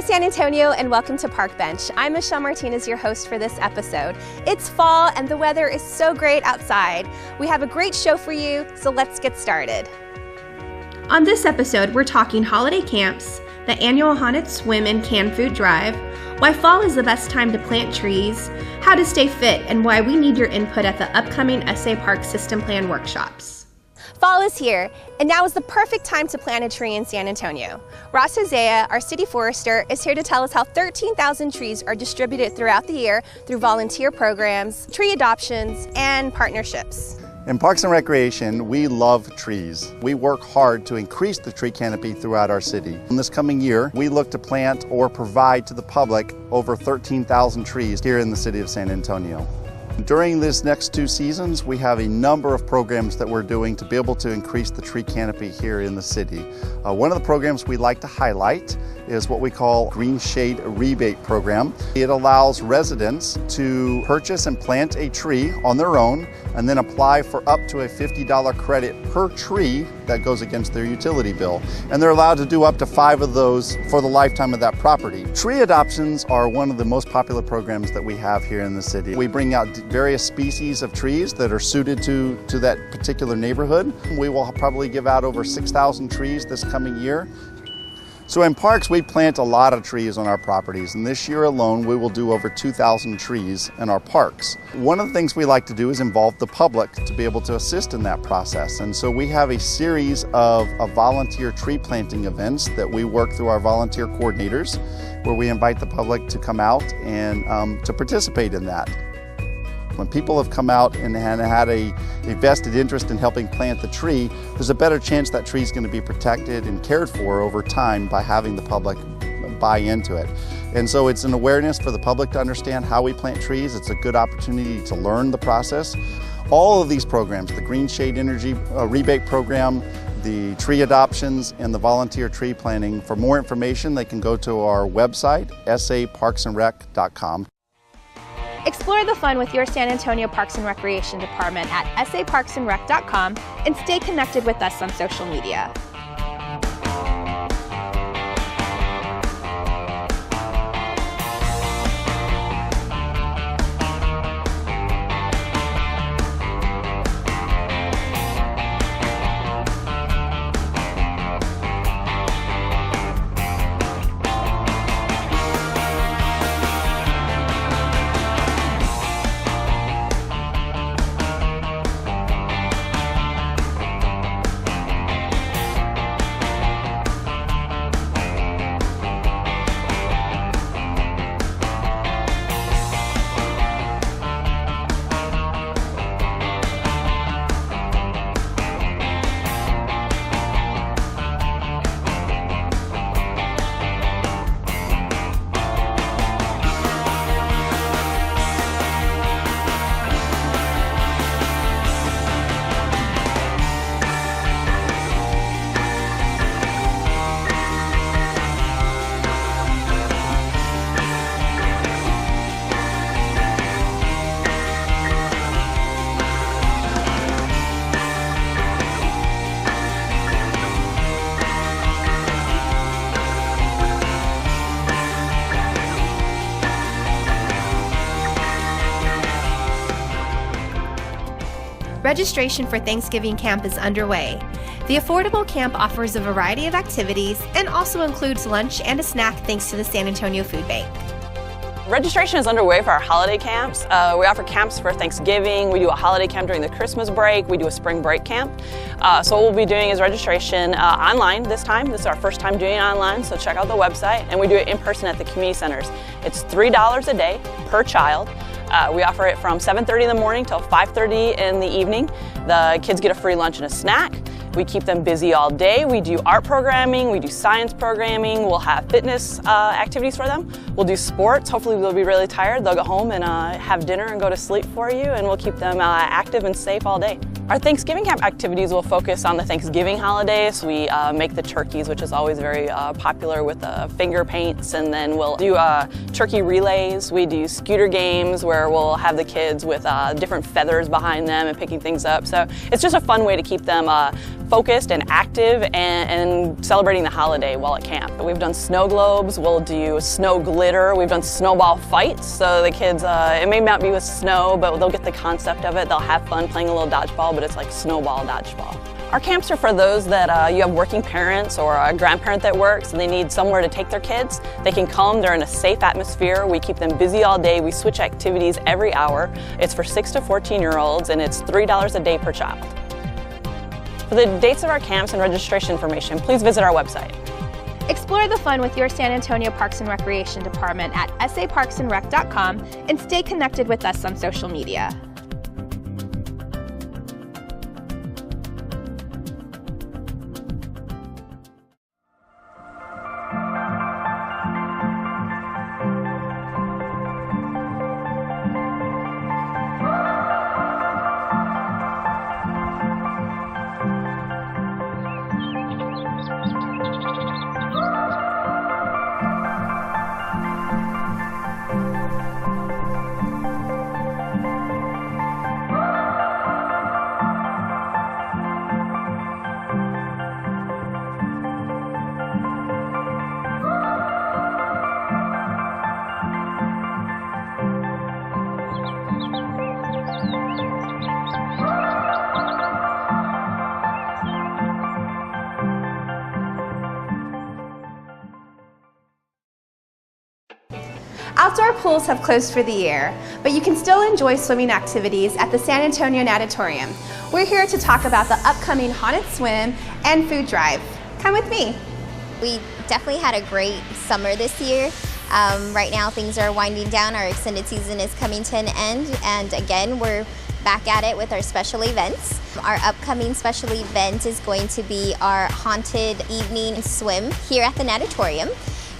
San Antonio, and welcome to Park Bench. I'm Michelle Martinez, your host for this episode. It's fall and the weather is so great outside. We have a great show for you, so let's get started. On this episode, we're talking holiday camps, the annual Haunted Swim and Canned Food Drive, why fall is the best time to plant trees, how to stay fit, and why we need your input at the upcoming SA Park System Plan workshops. Fall is here, and now is the perfect time to plant a tree in San Antonio. Ross Hosea, our city forester, is here to tell us how 13,000 trees are distributed throughout the year through volunteer programs, tree adoptions, and partnerships. In Parks and Recreation, we love trees. We work hard to increase the tree canopy throughout our city. In this coming year, we look to plant or provide to the public over 13,000 trees here in the city of San Antonio. During these next 2 seasons, we have a number of programs that we're doing to be able to increase the tree canopy here in the city. One of the programs we like to highlight is what we call Green Shade Rebate Program. It allows residents to purchase and plant a tree on their own and then apply for up to a $50 credit per tree that goes against their utility bill. And they're allowed to do up to 5 of those for the lifetime of that property. Tree adoptions are one of the most popular programs that we have here in the city. We bring out various species of trees that are suited to that particular neighborhood. We will probably give out over 6,000 trees this coming year. So in parks, we plant a lot of trees on our properties, and this year alone, we will do over 2,000 trees in our parks. One of the things we like to do is involve the public to be able to assist in that process. And so we have a series of volunteer tree planting events that we work through our volunteer coordinators, where we invite the public to come out and to participate in that. When people have come out and had a vested interest in helping plant the tree, there's a better chance that tree is going to be protected and cared for over time by having the public buy into it. And so it's an awareness for the public to understand how we plant trees. It's a good opportunity to learn the process. All of these programs, the Green Shade Energy Rebate Program, the tree adoptions, and the volunteer tree planting, for more information, they can go to our website, saparksandrec.com. Explore the fun with your San Antonio Parks and Recreation Department at saparksandrec.com and stay connected with us on social media. Registration for Thanksgiving Camp is underway. The affordable camp offers a variety of activities and also includes lunch and a snack thanks to the San Antonio Food Bank. Registration is underway for our holiday camps. We offer camps for Thanksgiving. We do a holiday camp during the Christmas break. We do a spring break camp. So what we'll be doing is registration online this time. This is our first time doing it online, so check out the website. And we do it in person at the community centers. It's $3 a day per child. We offer it from 7:30 in the morning till 5:30 in the evening. The kids get a free lunch and a snack. We keep them busy all day. We do art programming, we do science programming, we'll have fitness activities for them. We'll do sports. Hopefully they'll be really tired. They'll go home and have dinner and go to sleep for you, and we'll keep them active and safe all day. Our Thanksgiving camp activities will focus on the Thanksgiving holiday. So we make the turkeys, which is always very popular with finger paints, and then we'll do turkey relays. We do scooter games where we'll have the kids with different feathers behind them and picking things up. So it's just a fun way to keep them focused and active and celebrating the holiday while at camp. We've done snow globes, we'll do snow glitter, we've done snowball fights, so the kids, it may not be with snow, but they'll get the concept of it. They'll have fun playing a little dodgeball, but it's like snowball dodgeball. Our camps are for those that you have working parents or a grandparent that works and they need somewhere to take their kids. They can come, they're in a safe atmosphere. We keep them busy all day. We switch activities every hour. It's for 6 to 14-year-olds and it's $3 a day per child. For the dates of our camps and registration information, please visit our website. Explore the fun with your San Antonio Parks and Recreation Department at saparksandrec.com and stay connected with us on social media. Outdoor pools have closed for the year, but you can still enjoy swimming activities at the San Antonio Natatorium. We're here to talk about the upcoming Haunted Swim and food drive. Come with me. We definitely had a great summer this year. Right now things are winding down. Our extended season is coming to an end, and again we're back at it with our special events. Our upcoming special event is going to be our Haunted Evening Swim here at the Natatorium.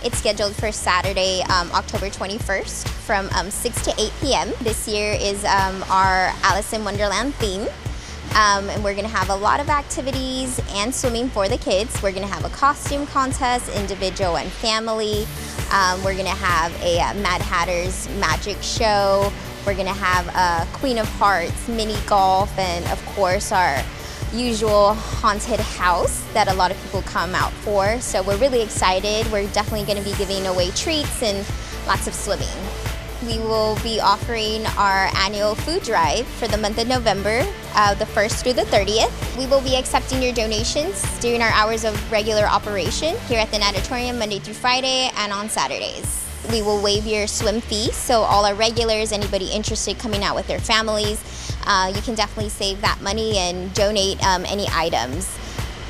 It's scheduled for Saturday, October 21st from 6 to 8 p.m. This year is our Alice in Wonderland theme. And we're gonna have a lot of activities and swimming for the kids. We're gonna have a costume contest, individual and family. We're gonna have a Mad Hatter's magic show. We're gonna have a Queen of Hearts, mini golf, and of course our usual haunted house that a lot of people come out for. So we're really excited. We're definitely going to be giving away treats and lots of swimming. We will be offering our annual food drive for the month of November, the 1st through the 30th. We will be accepting your donations during our hours of regular operation here at the Natatorium Monday through Friday and on Saturdays. We will waive your swim fee, so all our regulars, anybody interested coming out with their families, you can definitely save that money and donate any items.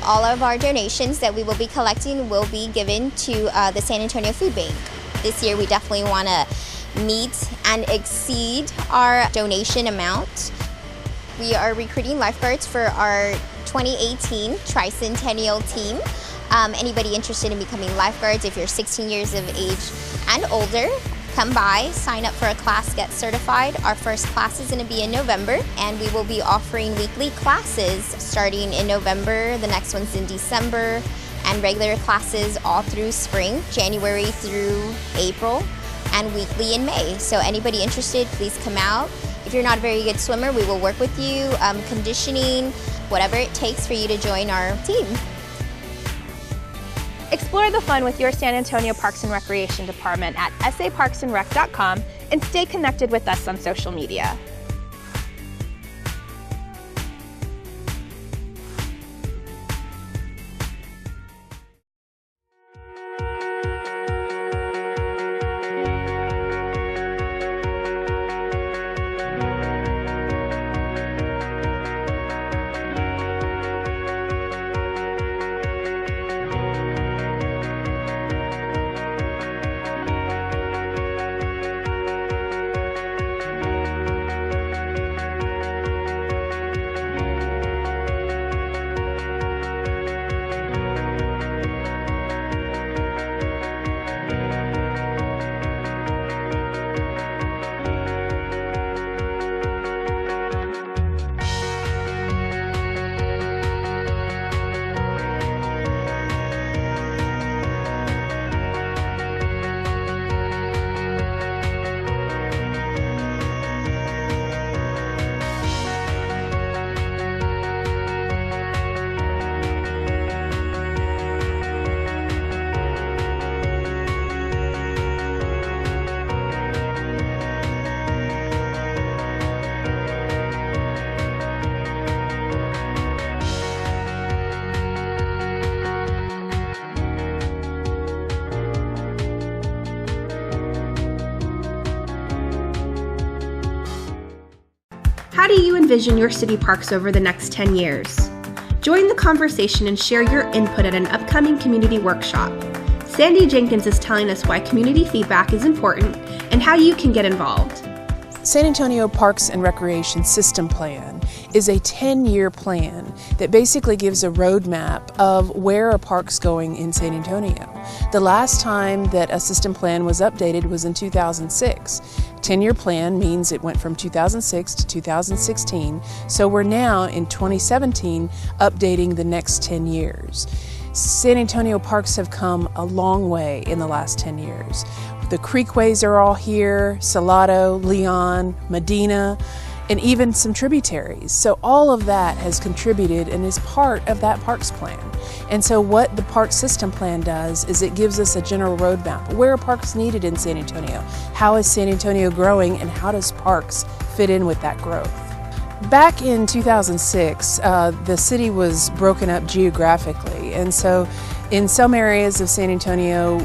All of our donations that we will be collecting will be given to the San Antonio Food Bank. This year we definitely want to meet and exceed our donation amount. We are recruiting lifeguards for our 2018 Tricentennial team. Anybody interested in becoming lifeguards, if you're 16 years of age and older, come by, sign up for a class, get certified. Our first class is going to be in November, and we will be offering weekly classes starting in November. The next one's in December, and regular classes all through spring, January through April, and weekly in May. So anybody interested, please come out. If you're not a very good swimmer, we will work with you, conditioning, whatever it takes for you to join our team. Explore the fun with your San Antonio Parks and Recreation Department at saparksandrec.com and stay connected with us on social media. How do you envision your city parks over the next 10 years? Join the conversation and share your input at an upcoming community workshop. Sandy Jenkins is telling us why community feedback is important and how you can get involved. San Antonio Parks and Recreation System Plan is a 10-year plan that basically gives a roadmap of where a park's going in San Antonio. The last time that a system plan was updated was in 2006. 10-year plan means it went from 2006 to 2016, so we're now in 2017 updating the next 10 years. San Antonio parks have come a long way in the last 10 years. The creekways are all here, Salado, Leon, Medina, and even some tributaries. So all of that has contributed and is part of that parks plan. And so what the park system plan does is it gives us a general roadmap. Where are parks needed in San Antonio? How is San Antonio growing, and how does parks fit in with that growth? Back in 2006, the city was broken up geographically, and so in some areas of San Antonio,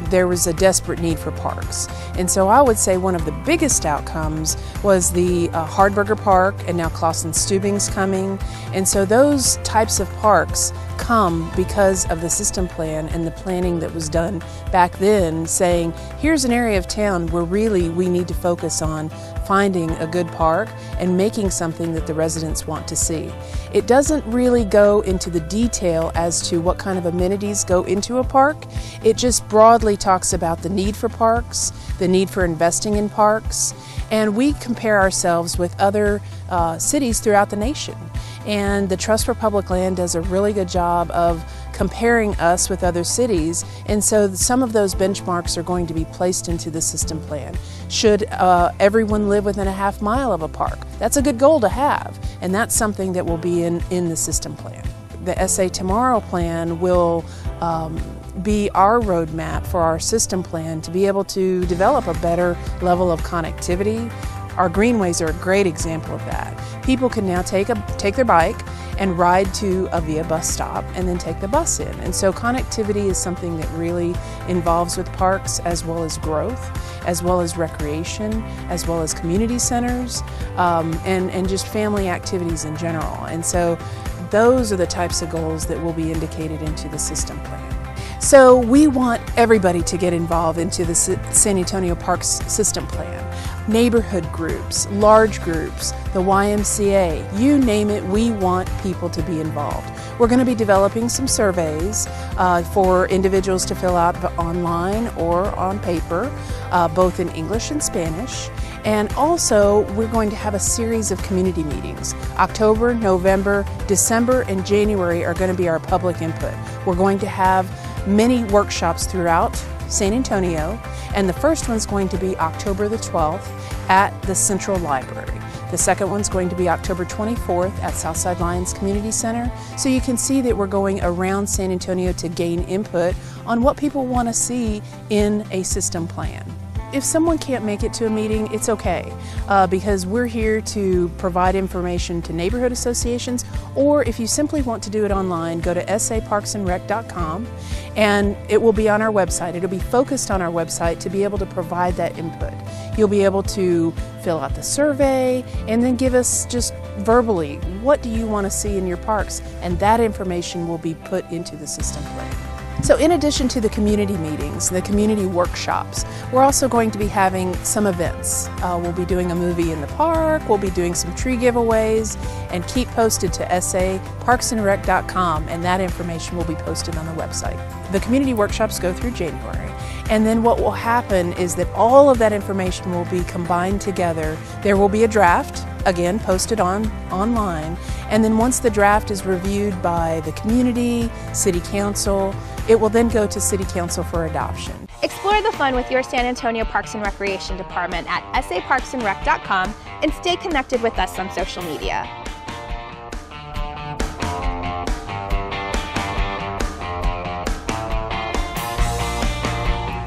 there was a desperate need for parks. And so I would say one of the biggest outcomes was the Hardburger Park, and now Clausen-Stubing's coming. And so those types of parks come because of the system plan and the planning that was done back then, saying here's an area of town where really we need to focus on finding a good park and making something that the residents want to see. It doesn't really go into the detail as to what kind of amenities go into a park. It just broadly talks about the need for parks, the need for investing in parks, and we compare ourselves with other cities throughout the nation. And the Trust for Public Land does a really good job of comparing us with other cities, and so some of those benchmarks are going to be placed into the system plan. Should everyone live within a half mile of a park? That's a good goal to have, and that's something that will be in the system plan. The SA Tomorrow plan will be our roadmap for our system plan to be able to develop a better level of connectivity. Our greenways are a great example of that. People can now take their bike and ride to a VIA bus stop and then take the bus in. And so connectivity is something that really involves with parks, as well as growth, as well as recreation, as well as community centers, and just family activities in general. And so those are the types of goals that will be indicated into the system plan. So we want everybody to get involved into the San Antonio Parks System Plan. Neighborhood groups, large groups, the YMCA, you name it, we want people to be involved. We're going to be developing some surveys for individuals to fill out online or on paper, both in English and Spanish. And also, we're going to have a series of community meetings. October, November, December, and January are going to be our public input. We're going to have many workshops throughout San Antonio, and the first one's going to be October the 12th at the Central Library. The second one's going to be October 24th at Southside Lions Community Center. So you can see that we're going around San Antonio to gain input on what people want to see in a system plan. If someone can't make it to a meeting, it's okay, because we're here to provide information to neighborhood associations, or if you simply want to do it online, go to saparksandrec.com, and it will be on our website. It'll be focused on our website to be able to provide that input. You'll be able to fill out the survey and then give us just verbally, what do you want to see in your parks? And that information will be put into the system plan. So in addition to the community meetings, the community workshops, we're also going to be having some events. We'll be doing a movie in the park, we'll be doing some tree giveaways, and keep posted to saparksandrec.com, and that information will be posted on the website. The community workshops go through January, and then what will happen is that all of that information will be combined together. There will be a draft, again posted online, and then once the draft is reviewed by the community, City Council, it will then go to City Council for adoption. Explore the fun with your San Antonio Parks and Recreation Department at saparksandrec.com and stay connected with us on social media.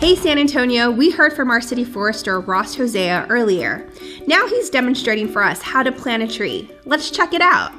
Hey San Antonio, we heard from our city forester Ross Hosea earlier. Now he's demonstrating for us how to plant a tree. Let's check it out.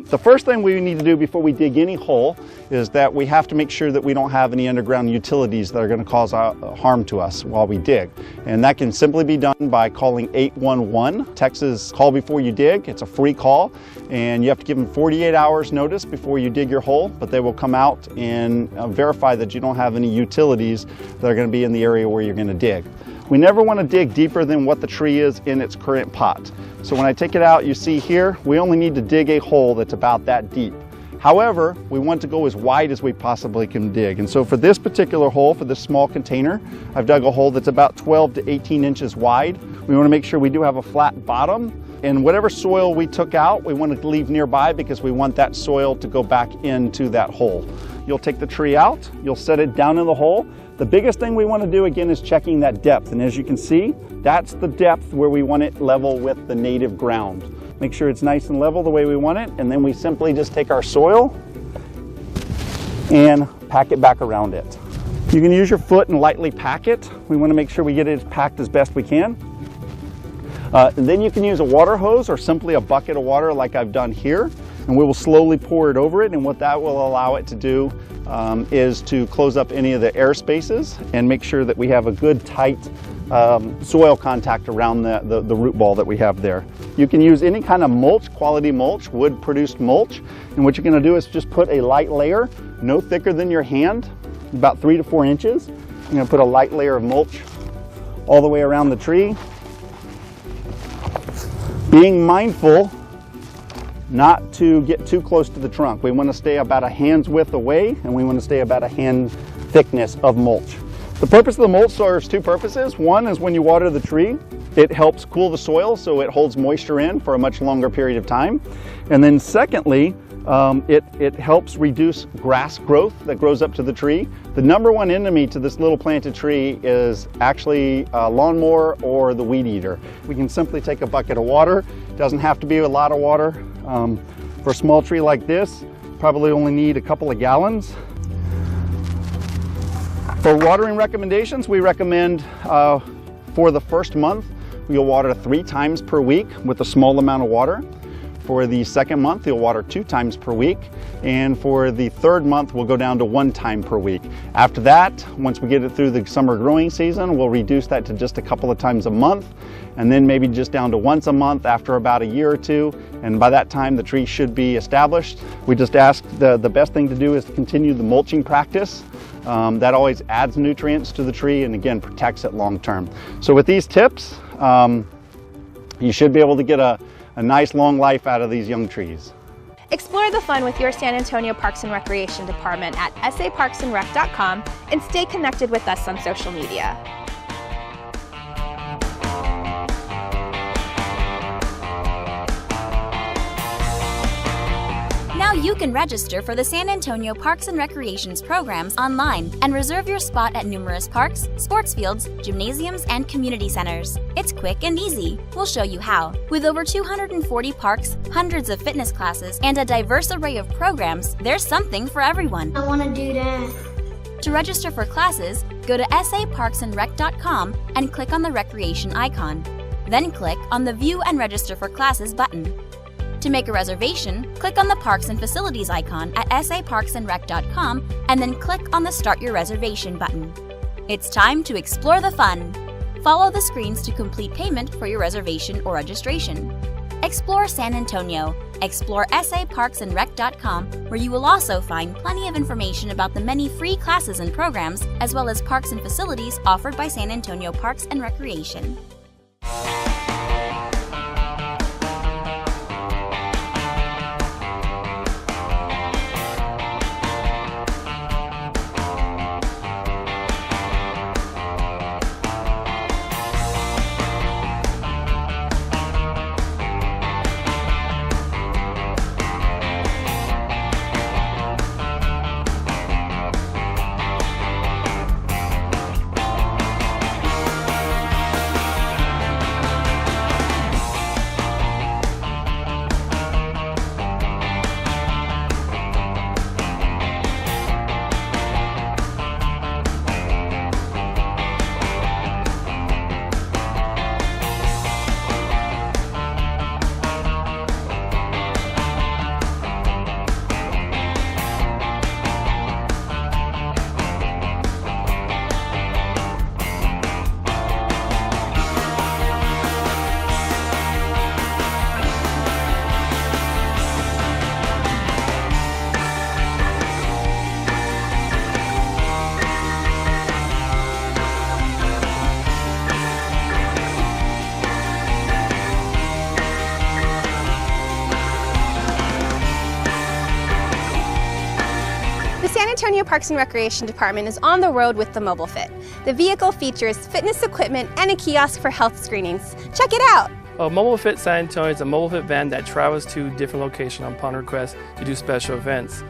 The first thing we need to do before we dig any hole is that we have to make sure that we don't have any underground utilities that are going to cause harm to us while we dig. And that can simply be done by calling 811. Texas Call Before You Dig. It's a free call, and you have to give them 48 hours notice before you dig your hole, but they will come out and verify that you don't have any utilities that are going to be in the area where you're going to dig. We never want to dig deeper than what the tree is in its current pot. So when I take it out, you see here, we only need to dig a hole that's about that deep. However, we want to go as wide as we possibly can dig. And so for this particular hole, for this small container, I've dug a hole that's about 12 to 18 inches wide. We want to make sure we do have a flat bottom. And whatever soil we took out, we want to leave nearby because we want that soil to go back into that hole. You'll take the tree out, you'll set it down in the hole. The biggest thing we want to do again is checking that depth. And as you can see, that's the depth where we want it level with the native ground. Make sure it's nice and level the way we want it. And then we simply just take our soil and pack it back around it. You can use your foot and lightly pack it. We want to make sure we get it packed as best we can. And then you can use a water hose or simply a bucket of water like I've done here. And we will slowly pour it over it, and what that will allow it to do is to close up any of the air spaces and make sure that we have a good tight soil contact around the root ball that we have there. You can use any kind of mulch, quality mulch, wood produced mulch, and what you're going to do is just put a light layer, no thicker than your hand, about 3 to 4 inches. You're going to put a light layer of mulch all the way around the tree, being mindful not to get too close to the trunk. We want to stay about a hand's width away, and we want to stay about a hand thickness of mulch. The purpose of the mulch serves two purposes. One is when you water the tree, it helps cool the soil so it holds moisture in for a much longer period of time. And then secondly, it helps reduce grass growth that grows up to the tree. The number one enemy to this little planted tree is actually a lawnmower or the weed eater. We can simply take a bucket of water. It doesn't have to be a lot of water. For a small tree like this, probably only need a couple of gallons. For watering recommendations, we recommend for the first month, you'll water 3 times per week with a small amount of water. For the second month, you'll water 2 times per week. And for the third month, we'll go down to 1 time per week. After that, once we get it through the summer growing season, we'll reduce that to just a couple of times a month, and then maybe just down to once a month after about a year or two. And by that time, the tree should be established. We just ask the best thing to do is to continue the mulching practice. That always adds nutrients to the tree and again protects it long term. So with these tips, you should be able to get a nice long life out of these young trees. Explore the fun with your San Antonio Parks and Recreation Department at saparksandrec.com and stay connected with us on social media. Now you can register for the San Antonio Parks and Recreations programs online and reserve your spot at numerous parks, sports fields, gymnasiums, and community centers. It's quick and easy. We'll show you how. With over 240 parks, hundreds of fitness classes, and a diverse array of programs, there's something for everyone. I want to do that. To register for classes, go to saparksandrec.com and click on the recreation icon. Then click on the View and Register for Classes button. To make a reservation, click on the Parks and Facilities icon at saparksandrec.com and then click on the Start Your Reservation button. It's time to explore the fun. Follow the screens to complete payment for your reservation or registration. Explore San Antonio. Explore saparksandrec.com, where you will also find plenty of information about the many free classes and programs, as well as parks and facilities offered by San Antonio Parks and Recreation. Antonio Parks and Recreation Department is on the road with the Mobile Fit. The vehicle features fitness equipment and a kiosk for health screenings. Check it out! Mobile Fit San Antonio is a mobile fit van that travels to different locations upon request to do special events.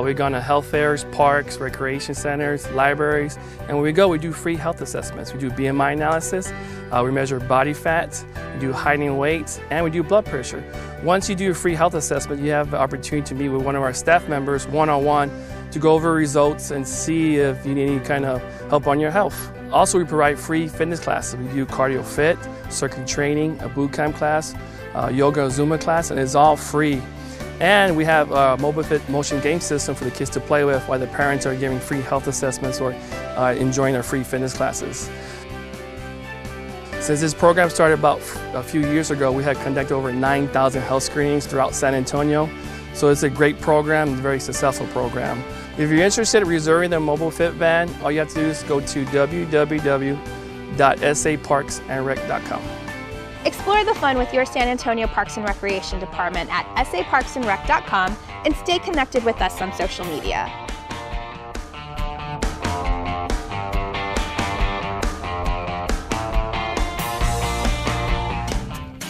We've gone to health fairs, parks, recreation centers, libraries, and when we go, we do free health assessments. We do BMI analysis, we measure body fat, we do height and weight, and we do blood pressure. Once you do a free health assessment, you have the opportunity to meet with one of our staff members one-on-one to go over results and see if you need any kind of help on your health. Also, we provide free fitness classes. We do cardio fit, circuit training, a boot camp class, yoga and Zumba class, and it's all free. And we have a mobile fit motion game system for the kids to play with while the parents are giving free health assessments or enjoying our free fitness classes. Since this program started about a few years ago, we had conducted over 9,000 health screenings throughout San Antonio. So it's a great program, a very successful program. If you're interested in reserving the Mobile Fit van, all you have to do is go to www.saparksandrec.com. Explore the fun with your San Antonio Parks and Recreation Department at saparksandrec.com and stay connected with us on social media.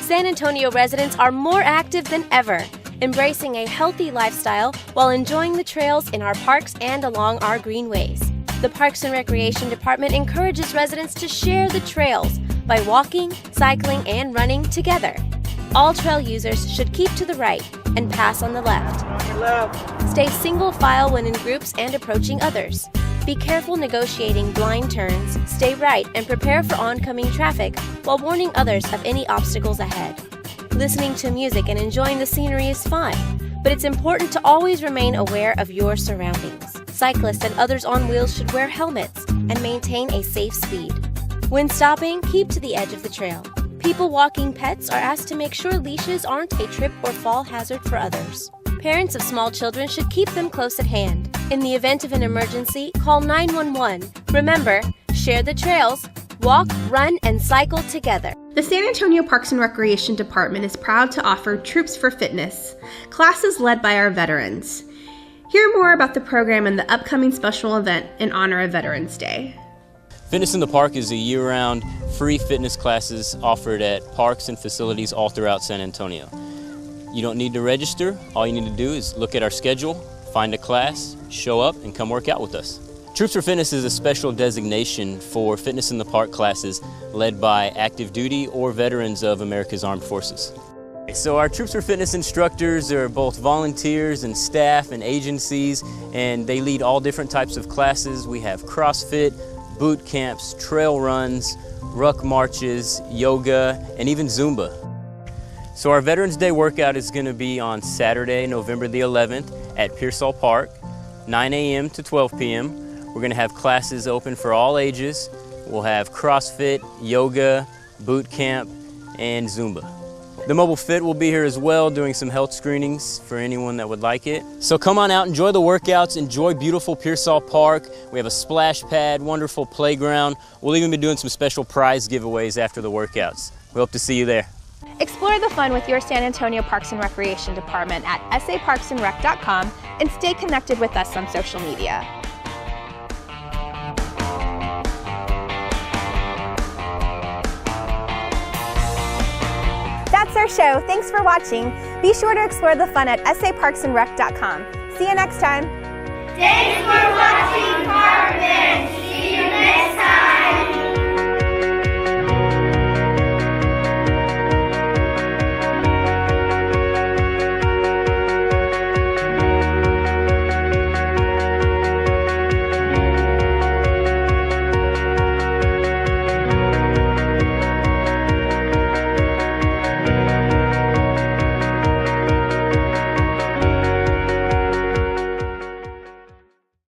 San Antonio residents are more active than ever, embracing a healthy lifestyle while enjoying the trails in our parks and along our greenways. The Parks and Recreation Department encourages residents to share the trails by walking, cycling, and running together. All trail users should keep to the right and pass on the left. Stay single file when in groups and approaching others. Be careful negotiating blind turns, stay right, and prepare for oncoming traffic while warning others of any obstacles ahead. Listening to music and enjoying the scenery is fine, but it's important to always remain aware of your surroundings. Cyclists and others on wheels should wear helmets and maintain a safe speed. When stopping, keep to the edge of the trail. People walking pets are asked to make sure leashes aren't a trip or fall hazard for others. Parents of small children should keep them close at hand. In the event of an emergency, call 911. Remember, share the trails, walk, run, and cycle together. The San Antonio Parks and Recreation Department is proud to offer Troops for Fitness, classes led by our veterans. Hear more about the program and the upcoming special event in honor of Veterans Day. Fitness in the Park is a year-round free fitness classes offered at parks and facilities all throughout San Antonio. You don't need to register. All you need to do is look at our schedule, find a class, show up, and come work out with us. Troops for Fitness is a special designation for Fitness in the Park classes led by active duty or veterans of America's Armed Forces. So our Troops for Fitness instructors are both volunteers and staff and agencies, and they lead all different types of classes. We have CrossFit, boot camps, trail runs, ruck marches, yoga, and even Zumba. So our Veterans Day workout is going to be on Saturday, November the 11th at Pearsall Park, 9 a.m. to 12 p.m. We're going to have classes open for all ages. We'll have CrossFit, yoga, boot camp, and Zumba. The Mobile Fit will be here as well doing some health screenings for anyone that would like it. So come on out, enjoy the workouts, enjoy beautiful Pearsall Park. We have a splash pad, wonderful playground. We'll even be doing some special prize giveaways after the workouts. We hope to see you there. Explore the fun with your San Antonio Parks and Recreation Department at saparksandrec.com and stay connected with us on social media. That's our show. Thanks for watching. Be sure to explore the fun at saparksandrec.com. See you next time. Thanks for watching, Park Bench. See you next time.